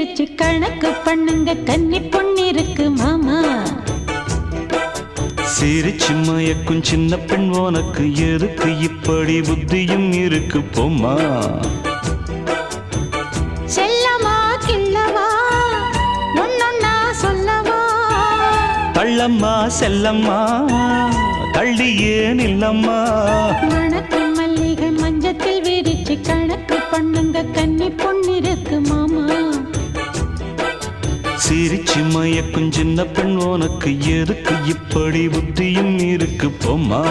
விரிச்சு கணக்கு பண்ணுங்க கன்னி பொண்ணு இருக்கு மாமா. சிரிச்சு மயக்கும் சின்ன பெண் உனக்கு எதுக்கு இப்படி புத்தியும் இருக்கு போம்மா. செல்லமா கிள்ளவா ஒன்னொன்னா சொல்லவா. தள்ளம்மா செல்லம்மா தள்ளி ஏன் இல்லம்மா. வணக்கம் மல்லிகை மஞ்சத்தில் விரிச்சு கணக்கு பண்ணுங்க கன்னி பொண்ணு இருக்கு மாமா. சிரிச்சு மயக்கும் சின்ன பெண் உனக்கு எதுக்கு இப்படி புத்தியும் இருக்கு போம்மா.